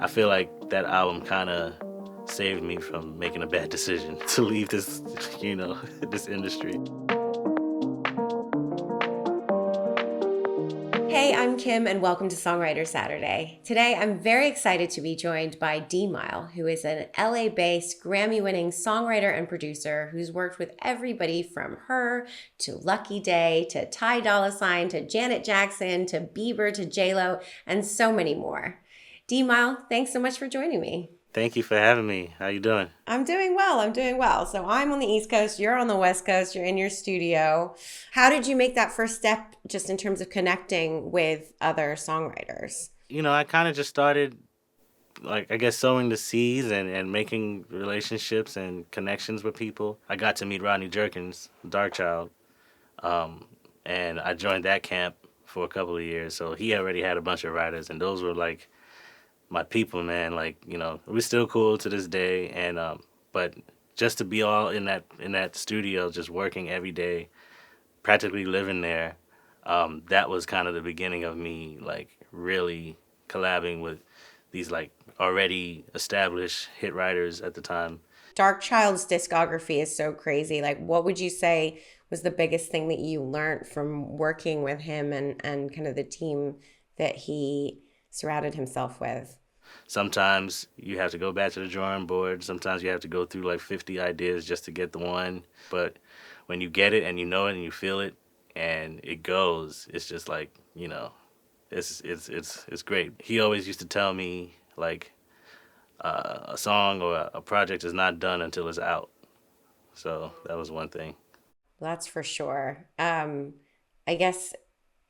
I feel like that album kind of saved me from making a bad decision to leave this, this industry. Hey, I'm Kim, and welcome to Songwriters Saturday. Today, I'm very excited to be joined by D Mile, who is an LA based, Grammy winning songwriter and producer who's worked with everybody from her to Lucky Day to Ty Dolla to Janet Jackson to Bieber to J-Lo, and so many more. D Mile, thanks so much for joining me. Thank you for having me. How you doing? I'm doing well. I'm doing well. So I'm on the East Coast, you're on the West Coast, you're in your studio. How did you make that first step just in terms of connecting with other songwriters? I kind of just started, like, I guess, sowing the seeds and making relationships and connections with people. I got to meet Rodney Jerkins, Dark Child, and I joined that camp for a couple of years. So he already had a bunch of writers, and those were like my people, man. Like, we're still cool to this day. And but just to be all in that studio, just working every day, practically living there, that was kind of the beginning of me like really collabing with these like already established hit writers at the time. Dark Child's discography is so crazy. Like, what would you say was the biggest thing that you learned from working with him and kind of the team that he surrounded himself with? Sometimes you have to go back to the drawing board. Sometimes you have to go through like 50 ideas just to get the one. But when you get it and you know it and you feel it and it goes, it's just like, it's great. He always used to tell me like a song or a project is not done until it's out. So that was one thing. That's for sure. I guess,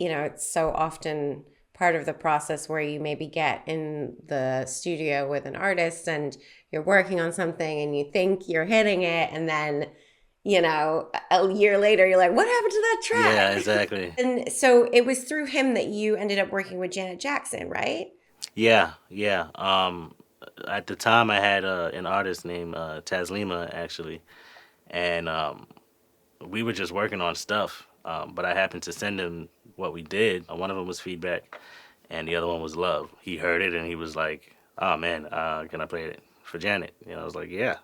it's so often part of the process where you maybe get in the studio with an artist and you're working on something and you think you're hitting it, and then, a year later, you're like, what happened to that Yeah, track? exactly. And so it was through him that you ended up working with Janet Jackson, right? Yeah, yeah. At the time, I had an artist named Taslima actually, and we were just working on stuff. But I happened to send him what we did. One of them was feedback, and the other one was love. He heard it and he was like, "Oh man, can I play it for Janet?" I was like, "Yeah,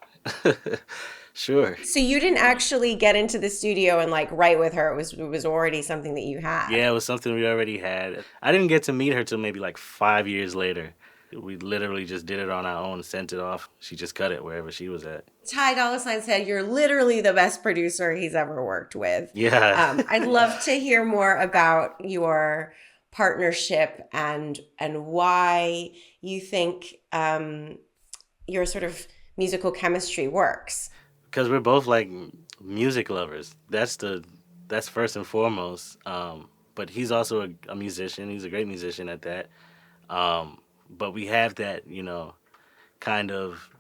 sure." So you didn't actually get into the studio and like write with her. It was already something that you Yeah, had. it was something we already had. I didn't get to meet her till maybe like 5 years later. We literally just did it on our own, sent it off. She just cut it wherever she was at. Ty Dolla said you're literally the best producer he's ever worked with. Yeah. I'd love to hear more about your partnership and why you think your sort of musical chemistry works. Because we're both like music lovers. That's first and foremost. But he's also a musician. He's a great musician at that. But we have that, kind of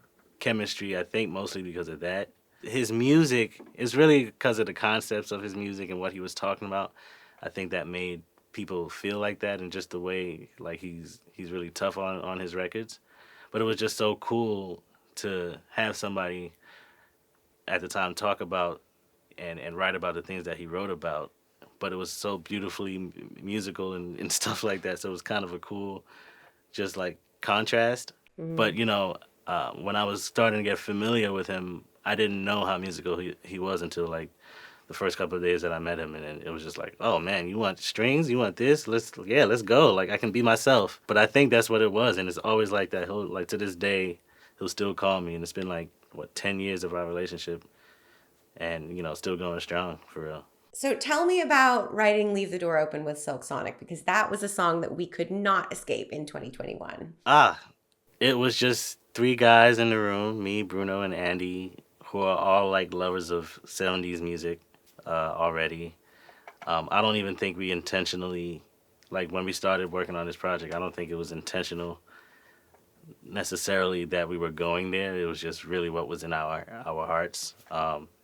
chemistry. I think mostly because of that. His music is really because of the concepts of his music and what he was talking about. I think that made people feel like that, and just the way like he's really tough on his records. But it was just so cool to have somebody at the time talk about and write about the things that he wrote about. But it was so beautifully musical and stuff like that. So it was kind of a cool, just like contrast. But Mhm. when I was starting to get familiar with him, I didn't know how musical he was until like the first couple of days that I met him, and then it was just like, oh man, you want strings? You want this? Let's go. Like I can be myself. But I think that's what it was, and it's always like that. He'll like to this day, he'll still call me, and it's been like what 10 years of our relationship, and still going strong for real. So tell me about writing Leave the Door Open with Silk Sonic, because that was a song that we could not escape in 2021. Ah, it was just three guys in the room, me, Bruno, and Andy, who are all like lovers of '70s music already. I don't even think we intentionally, like when we started working on this project, I don't think it was intentional necessarily that we were going there. It was just really what was in our hearts,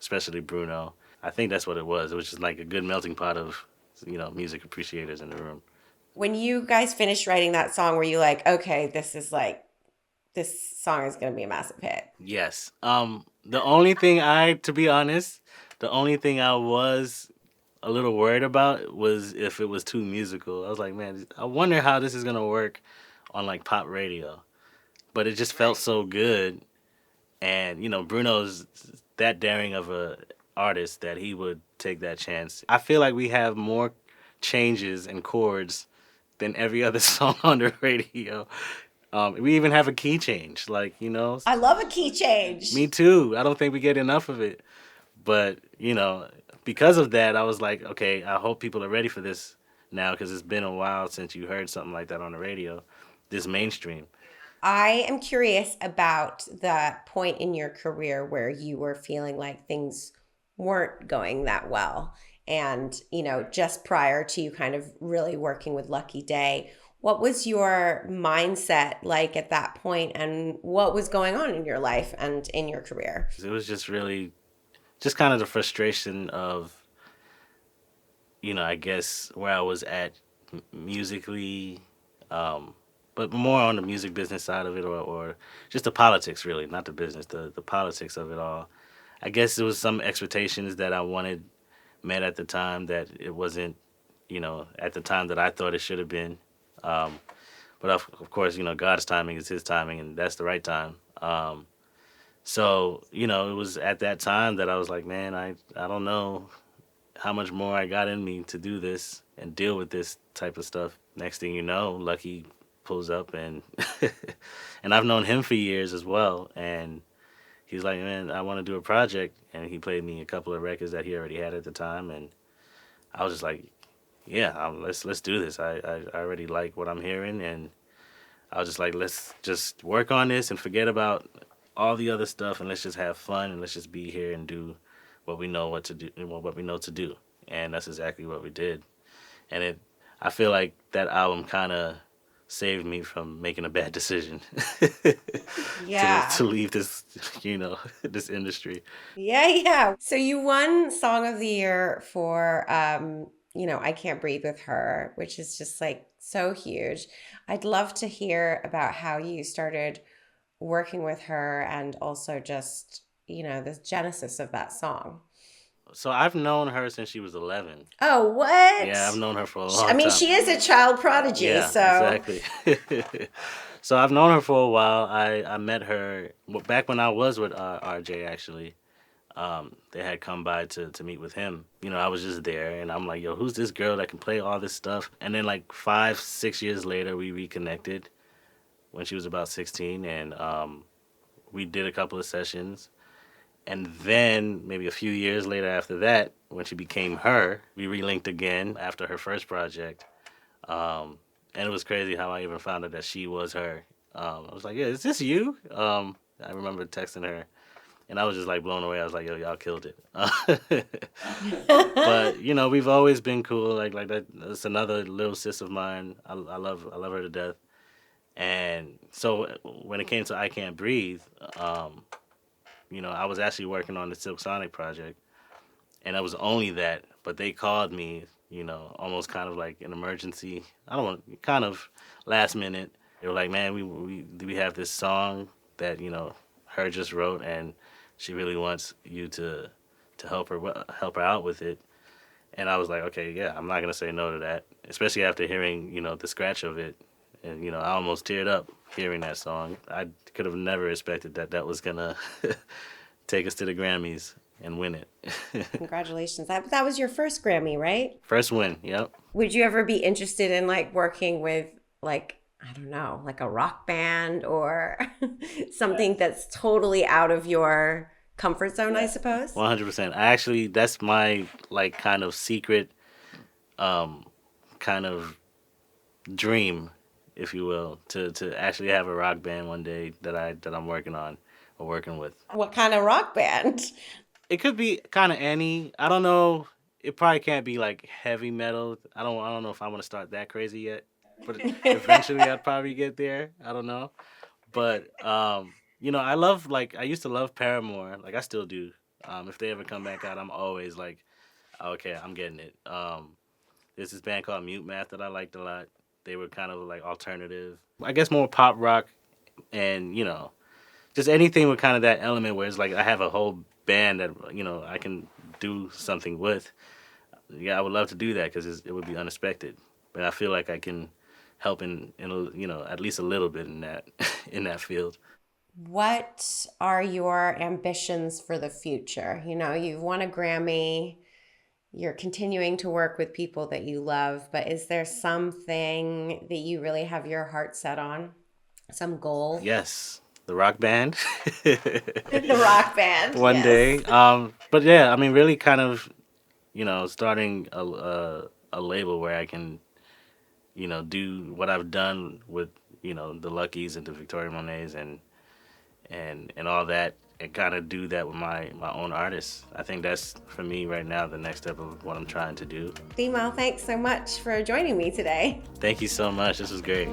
especially Bruno. I think that's what it was. It was just like a good melting pot of music appreciators in the room. When you guys finished writing that song, were you like, okay, this song is going to be a massive hit? Yes. The only thing to be honest, the only thing I was a little worried about was if it was too musical. I was like, man, I wonder how this is gonna work on like pop radio. but it just felt so good. And Bruno's that daring of a artist that he would take that chance. I feel like we have more changes and chords than every other song on the radio. We even have a key change, like I love a key change. me too. I don't think we get enough of it, but because of that, I was like, okay, I hope people are ready for this now because it's been a while since you heard something like that on the radio, this mainstream. I am curious about the point in your career where you were feeling like things weren't going that well. And, just prior to you kind of really working with Lucky Day, what was your mindset like at that point, and what was going on in your life and in your career? It was just really, just kind of the frustration of, I guess where I was at musically, um, but more on the music business side of it, or just the politics, really, not the business, the politics of it all. I guess there was some expectations that I wanted met at the time that it wasn't, at the time that I thought it should have been. Um, but of course, God's timing is His timing, and that's the right time. So it was at that time that I was like, man, I don't know how much more I got in me to do this and deal with this type of stuff. Next thing you know, Lucky pulls up and and I've known him for years as well, and he's like, man, I want to do a project, and he played me a couple of records that he already had at the time, and I was just like, yeah, let's do this. I already like what I'm hearing, and I was just like, let's just work on this and forget about all the other stuff, and let's just have fun, and let's just be here and do what we know what to do, what we know to do, and that's exactly what we did. And I feel like that album kind of saved me from making a bad decision to Yeah. leave this, this industry. Yeah, yeah. So you won Song of the Year for I Can't Breathe with Her, which is just like so huge. I'd love to hear about how you started working with her and also just, the genesis of that song. So I've known her since she was 11. Oh, what? Yeah, I've known her for a I long mean, time. she is a child prodigy, Yeah, so exactly. So I've known her for a while. I met her back when I was with RJ actually. They had come by to meet with him. I was just there, and I'm like, yo, who's this girl that can play all this stuff? And then like 5, 6 years later, we reconnected when she was about 16, and we did a couple of sessions. And then maybe a few years later after that, when she became her, we relinked again after her first project. And it was crazy how I even found out that she was her. I was like, yeah, is this you? I remember texting her, and I was just like blown away. I was like, yo, y'all killed it. But we've always been cool. Like that. That's another little sis of mine. I love her to death. And so when it came to I Can't Breathe, um, I was actually working on the Silk Sonic project, and it was only that. But they called me, almost kind of like an emergency. I don't want kind of last minute. They were like, man, we have this song that her just wrote, and she really wants you to help her out with it. And I was like, okay, yeah, I'm not gonna say no to that, especially after hearing the scratch of it, and I almost teared up hearing that song. I could have never expected that that was gonna take us to the Grammys and win it. congratulations. That was your first Grammy, right? First win, yep. Would you ever be interested in like working with like I don't know, like a rock band or something that's totally out of your comfort zone, I suppose? 100%. I actually, that's my like kind of secret, um, kind of dream, if you will, to actually have a rock band one day that I'm working on or working with. What kind of rock band? It could be kind of any. I don't know. It probably can't be like heavy metal. I don't know if I want to start that crazy yet. But eventually I'd probably get there. I don't know. But I love like I used to love Paramore. Like I still do. If they ever come back out, I'm always like, okay, I'm getting it. There's this band called Mute Math that I liked a lot. They were kind of like alternative. I guess more pop rock, and just anything with kind of that element where it's like I have a whole band that I can do something with. Yeah, I would love to do that because it would be unexpected. But I feel like I can helping at least a little bit in that in that field. What are your ambitions for the future? You know, you've won a Grammy, you're continuing to work with people that you love, but is there something that you really have your heart set on? Some goal? Yes, the rock band. The rock band, One yes. day. But yeah, I mean, really kind of, starting a label where I can, do what I've done with, the Luckies and the Victoria Monets and all that, and kind of do that with my own artists. I think that's for me right now the next step of what I'm trying to do. Female, thanks so much for joining me today. Thank you so much. This was great.